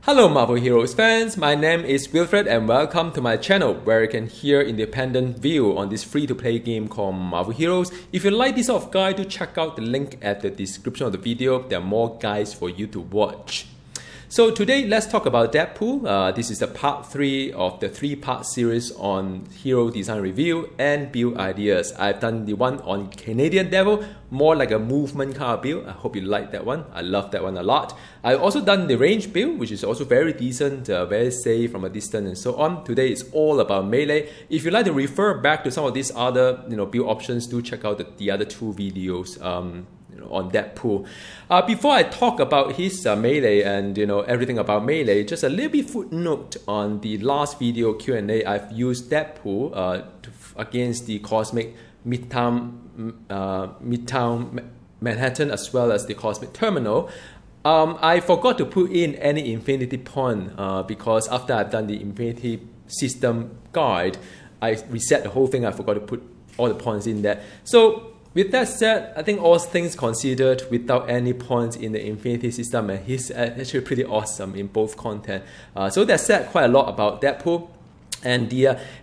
Hello Marvel Heroes fans, my name is Wilfred and welcome to my channel where you can hear independent view on this free-to-play game called Marvel Heroes. If you like this sort of guide, do check out the link at the description of the video. There are more guides for you to watch. So today let's talk about Deadpool. This is the part 3 of the 3-part series on hero design review and build ideas. I've done the one on Canadian Devil, more like a movement kind of build. I hope you like that one. I love that one a lot. I've also done the range build, which is also very decent, very safe from a distance and so on. Today is all about melee. If you'd like to refer back to some of these other build options, do check out the other 2 videos on Deadpool. Before I talk about his melee and everything about melee, just a little bit footnote on the last video Q&A. I've used Deadpool against the Cosmic Midtown Manhattan as well as the Cosmic Terminal. I forgot to put in any infinity point because after I've done the infinity system guide, I reset the whole thing. I forgot to put all the points in there. So with that said, I think all things considered, without any points in the infinity system, and he's actually pretty awesome in both content. So that said quite a lot about Deadpool. And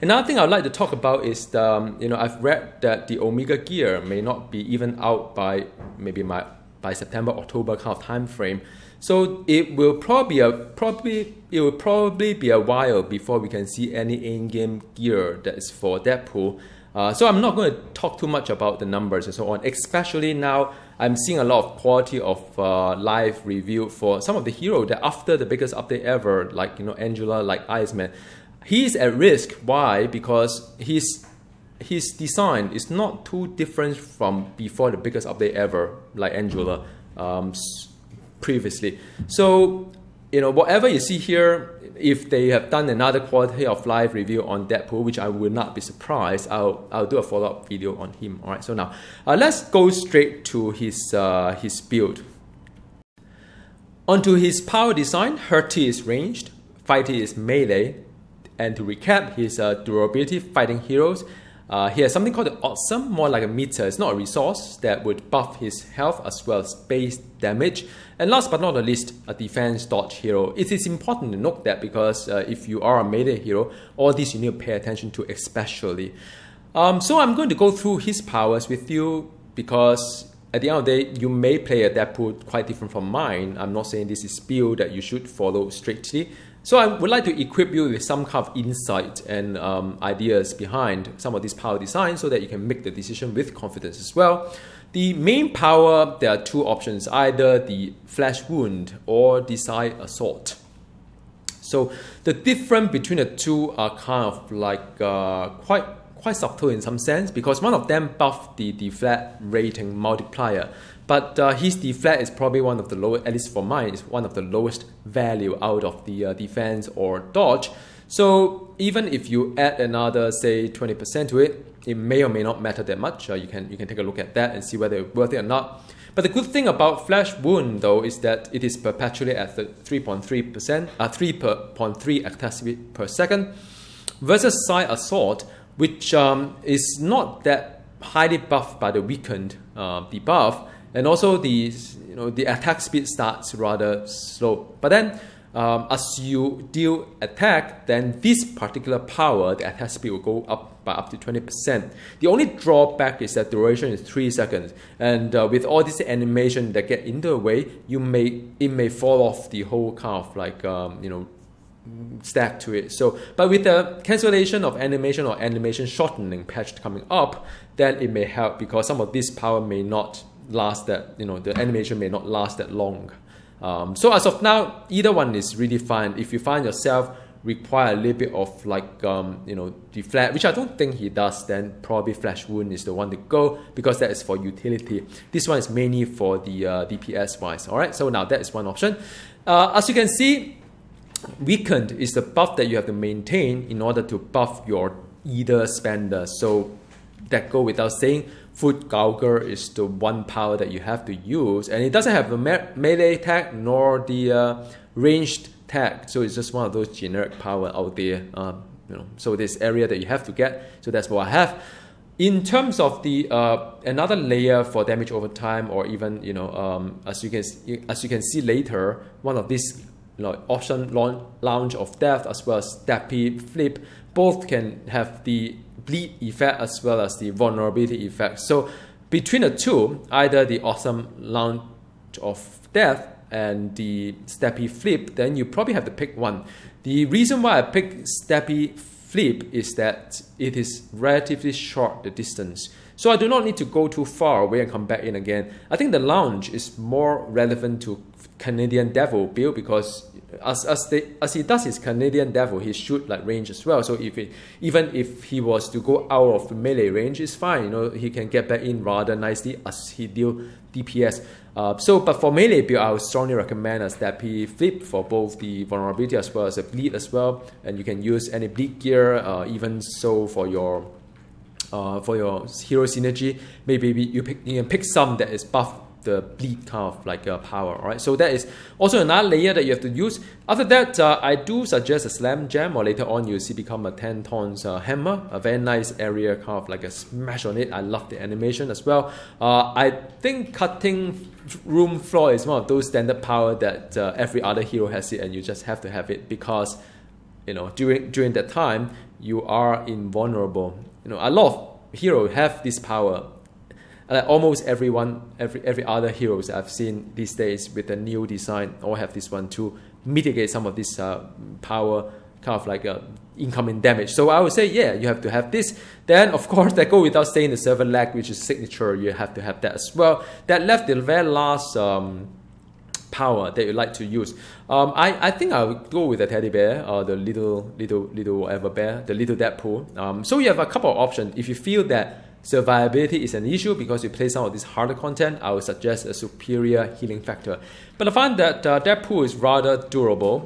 another thing I'd like to talk about is I've read that the Omega gear may not be even out by maybe by September, October kind of time frame. So it will probably be a while before we can see any in-game gear that is for Deadpool. So I'm not going to talk too much about the numbers and so on, especially now I'm seeing a lot of quality of live review for some of the heroes that after the biggest update ever, like Angela, like Iceman, he's at risk. Why? Because his design is not too different from before the biggest update ever, like Angela previously. So whatever you see here, if they have done another quality of life review on Deadpool, which I will not be surprised, I'll do a follow-up video on him. All right, so now let's go straight to his build. Onto his power design, Hurty is ranged, Fighty is melee, and to recap, his durability fighting heroes. He has something called the Awesome, more like a meter. It's not a resource that would buff his health as well as base damage. And last but not the least, a defense dodge hero. It is important to note that because if you are a melee hero, all these you need to pay attention to especially. So I'm going to go through his powers with you because at the end of the day, you may play a Deadpool quite different from mine. I'm not saying this is build that you should follow strictly. So I would like to equip you with some kind of insight and ideas behind some of these power designs so that you can make the decision with confidence as well. The main power, there are 2 options, either the Flash Wound or Decide Assault. So the difference between the 2 are kind of like quite subtle in some sense because one of them buffs the deflect rating multiplier. But his deflect is probably one of the lowest, at least for mine, is one of the lowest value out of the defense or dodge. So even if you add another, say, 20% to it, it may or may not matter that much. You can take a look at that and see whether it's worth it or not. But the good thing about Flash Wound, though, is that it is perpetually at the 3.3 attack speed per second versus Side Assault, which is not that highly buffed by the weakened debuff. And also the attack speed starts rather slow. But then as you deal attack, then this particular power, the attack speed will go up by up to 20%. The only drawback is that duration is 3 seconds. And with all this animation that get in the way, it may fall off the whole kind of like stack to it. So, but with the cancellation of animation or animation shortening patch coming up, then it may help because some of this power may not last that, the animation may not last that long. So as of now, either one is really fine. If you find yourself require a little bit of like, deflect, which I don't think he does, then probably Flash Wound is the one to go because that is for utility. This one is mainly for the DPS wise. All right, so now that is one option. As you can see, Weakened is the buff that you have to maintain in order to buff your either spender. So that go without saying, Foot Gauger is the one power that you have to use, and it doesn't have a melee tag nor the ranged tag, so it's just one of those generic power out there. So this area that you have to get. So that's what I have. In terms of the another layer for damage over time, or even as you can see later, one of these awesome Lounge of Death as well as Steppy Flip, both can have the bleed effect as well as the vulnerability effect. So between the two, either the awesome Lounge of Death and the Steppy Flip, then you probably have to pick one. The reason why I picked Steppy Flip is that it is relatively short, the distance. So I do not need to go too far away and come back in again. I think the Lounge is more relevant to Canadian Devil build because as he does his Canadian Devil, he shoot like range as well. So even if he was to go out of the melee range, it's fine. He can get back in rather nicely as he deal DPS. But for melee build, I would strongly recommend a Steppy Flip for both the vulnerability as well as a bleed as well. And you can use any bleed gear, even so for your hero synergy. Maybe you can pick some that is buff the bleed kind of like power, right? So that is also another layer that you have to use. After that, I do suggest a Slam Jam, or later on you'll see become a 10 tons hammer, a very nice area kind of like a smash on it. I love the animation as well. I think cutting room floor is one of those standard power that every other hero has it, and you just have to have it because during that time you are invulnerable. A lot of heroes have this power. Almost every other heroes I've seen these days with the new design all have this one to mitigate some of this power kind of like incoming damage. So I would say, yeah, you have to have this. Then of course that go without saying the server lag, which is signature. You have to have that as well. That left the very last power that you like to use. I think I would go with the teddy bear, or the little whatever bear, the little Deadpool. So you have a couple of options. If you feel that survivability is an issue because you play some of this harder content, I would suggest a superior healing factor. But I find that Deadpool is rather durable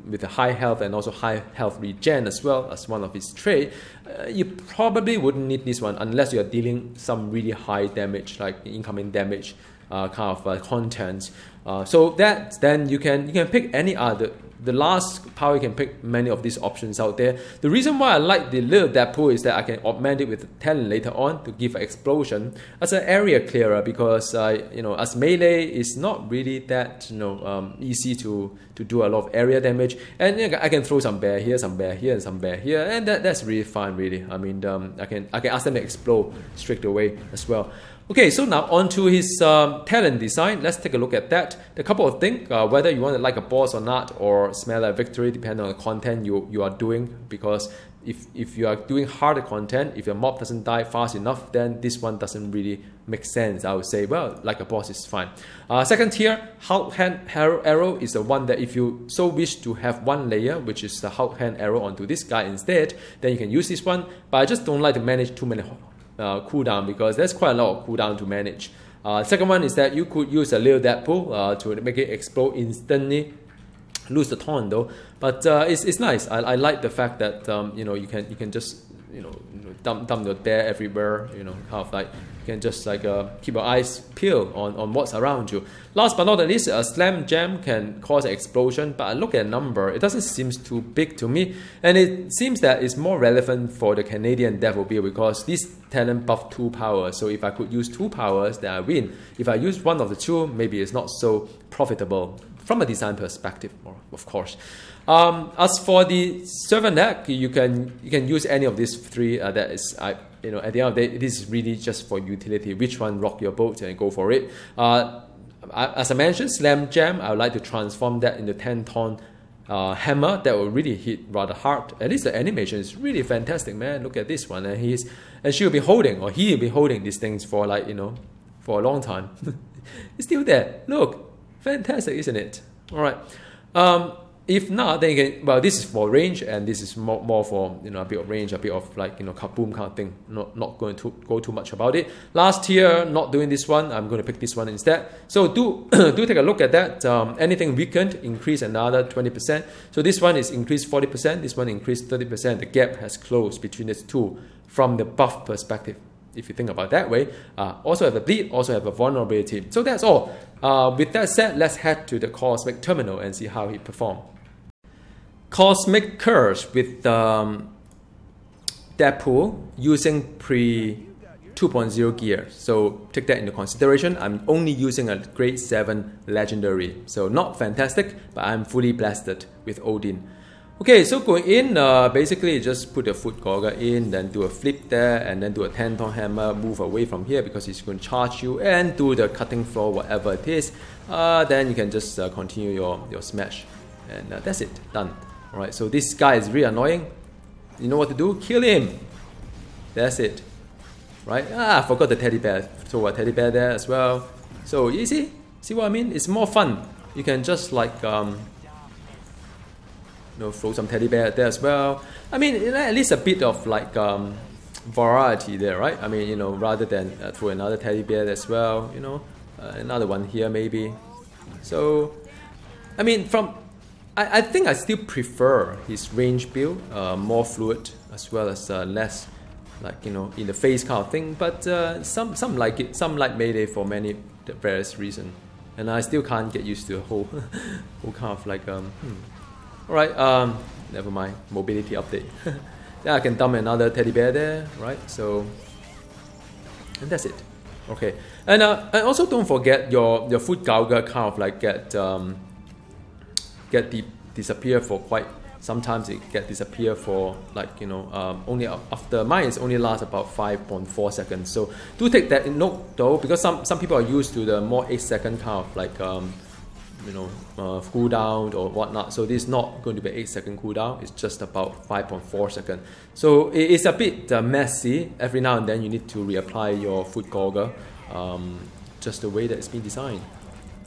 with a high health and also high health regen as well as one of its traits. You probably wouldn't need this one unless you are dealing some really high damage, like incoming damage kind of content. So that then you can pick any other. The last power, you can pick many of these options out there. The reason why I like the little Deadpool is that I can augment it with talent later on to give an explosion as an area clearer, because as melee is not really that easy to do a lot of area damage, and I can throw some bear here, some bear here, and some bear here, and that's really fine, really. I mean, I can ask them to explode straight away as well. Okay, so now on to his talent design. Let's take a look at that. A couple of things, whether you want to like a boss or not, or smell a victory, depending on the content you are doing. Because if you are doing harder content, if your mob doesn't die fast enough, then this one doesn't really make sense. I would say, well, like a boss is fine. Second tier, Hulk Hand Arrow is the one that if you so wish to have one layer, which is the Hulk Hand Arrow onto this guy instead, then you can use this one. But I just don't like to manage too many cooldown, because there's quite a lot of cooldown to manage. Second one is that you could use a little Deadpool to make it explode instantly. Lose the taunt though, but it's nice. I like the fact that you can just dump the bear everywhere. Kind of like you can just like keep your eyes peeled on what's around you. Last but not least, a Slam Jam can cause an explosion, but I look at the number, it doesn't seem too big to me, and it seems that it's more relevant for the Canadian Devil build because this talent buff 2 powers. So if I could use 2 powers, then I win. If I use one of the 2, maybe it's not so profitable from a design perspective, of course. As for the server deck, you can use any of these 3. That is, at the end of the day, this is really just for utility. Which one rock your boat and go for it. As I mentioned, Slam Jam, I would like to transform that into 10-ton hammer that will really hit rather hard. At least the animation is really fantastic, man. Look at this one, and she'll be holding, or he'll be holding these things for for a long time. It's still there. Look, fantastic, isn't it? All right. If not, then you can, well, this is for range, and this is more for a bit of range, a bit of like kaboom kind of thing. Not going to go too much about it. Last tier, not doing this one. I'm going to pick this one instead. So do take a look at that. Anything weakened, increase another 20%. So this one is increased 40%. This one increased 30%. The gap has closed between these two from the buff perspective. If you think about it that way, also have a bleed, also have a vulnerability. So that's all. With that said, let's head to the Cosmic Terminal and see how he performs. Cosmic Curse with Deadpool using pre 2.0 gear. So take that into consideration. I'm only using a grade 7 legendary. So not fantastic, but I'm fully blasted with Odin. Okay, so going in, basically just put the foot goggle in, then do a flip there, and then do a 10-ton hammer, move away from here because he's going to charge you, and do the cutting floor, whatever it is. Then you can just continue your smash. And that's it, done. Alright, so this guy is really annoying. You know what to do? Kill him! That's it. Right? I forgot the teddy bear. So a teddy bear there as well. So easy. See what I mean? It's more fun. You can just like throw some teddy bear there as well. I mean, at least a bit of like variety there, right? I mean, rather than throw another teddy bear as well, another one here maybe. So, I mean, I think I still prefer his range build, more fluid as well as less, like in the face kind of thing. But some like it, some like melee for many various reasons, and I still can't get used to the whole kind of like Alright, never mind. Mobility update. Then I can dump another teddy bear there, right? So, and that's it. Okay, and also don't forget your foot gauger kind of like disappear for quite. Sometimes it disappear for like only after mine is only lasts about 5.4 seconds. So do take that in note though, because some people are used to the more 8-second kind of like cooldown or whatnot. So this is not going to be 8-second cooldown. It's just about 5.4 seconds. So it's a bit messy. Every now and then you need to reapply your foot goggle, just the way that it's been designed.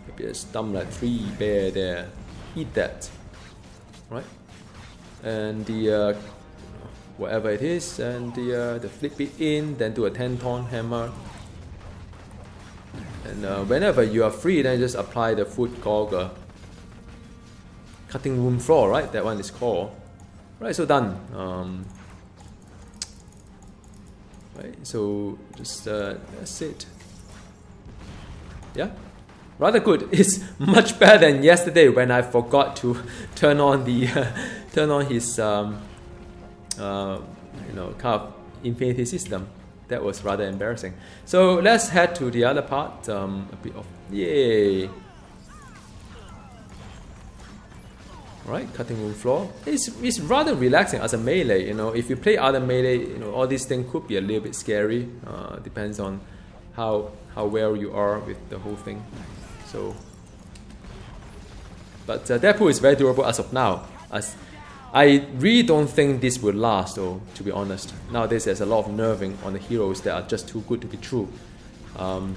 Maybe a stump like 3 bear there. Eat that, right? And the whatever it is, and the flip it in, then do a 10-ton hammer. And whenever you are free, then just apply the foot goggle. Cutting room floor, right? That one is called. Right, so done. Right, so just that's it. Yeah, rather good. It's much better than yesterday when I forgot to turn on the turn on his kind of infinity system. That was rather embarrassing. So let's head to the other part. A bit of yay. Right, cutting room floor. It's rather relaxing as a melee. If you play other melee, all these things could be a little bit scary. Depends on how well you are with the whole thing. So, but Deadpool is very durable as of now. I really don't think this will last though, to be honest. Nowadays there's a lot of nerfing on the heroes that are just too good to be true.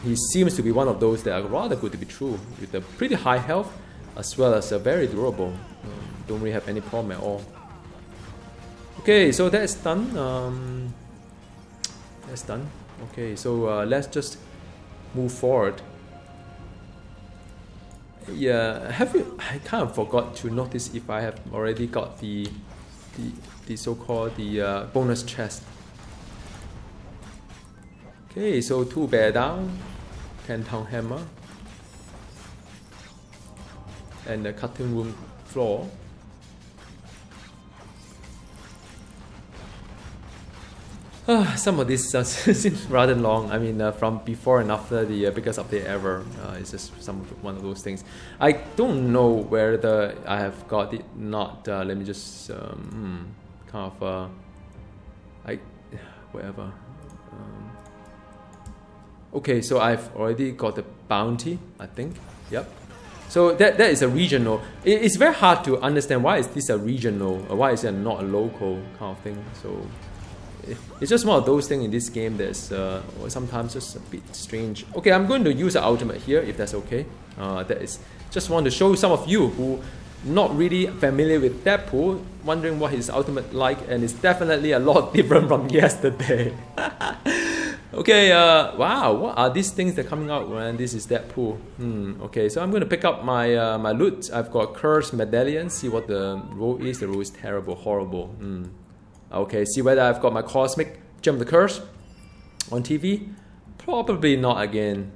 He seems to be one of those that are rather good to be true, with a pretty high health as well as very durable. Don't really have any problem at all. Okay, so that's done. That's done. Okay, so let's just move forward. Yeah, I kind of forgot to notice if I have already got the so-called bonus chest. Okay, so 2 bear down, 10-ton hammer, and the cutting room floor. Some of this seems rather long. I mean, from before and after the biggest update ever, it's just one of those things. I don't know whether I have got it not. Let me just kind of whatever. Okay, so I've already got the bounty, I think. Yep. So that is a regional. It's very hard to understand why is this a regional, or why is it not a local kind of thing. So it's just one of those things in this game that's sometimes just a bit strange. Okay, I'm going to use an ultimate here, if that's okay. That is just want to show some of you who not really familiar with Deadpool, wondering what his ultimate like, and it's definitely a lot different from yesterday. Okay, wow, what are these things that are coming out when this is Deadpool? Okay, so I'm going to pick up my my loot. I've got Cursed Medallion, see what the roll is. The roll is terrible, horrible. Okay, see whether I've got my Cosmic Gem of the Curse on TV. Probably not again.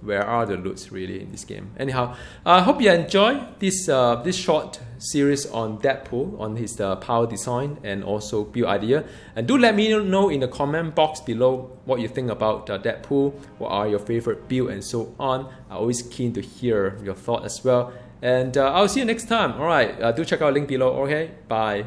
where are the loots really in this game. Anyhow, I hope you enjoy this this short series on Deadpool, on his power design and also build idea. And do let me know in the comment box below what you think about Deadpool, what are your favorite build and so on. I'm always keen to hear your thought as well. And I'll see you next time. Alright, do check out the link below. Okay, bye.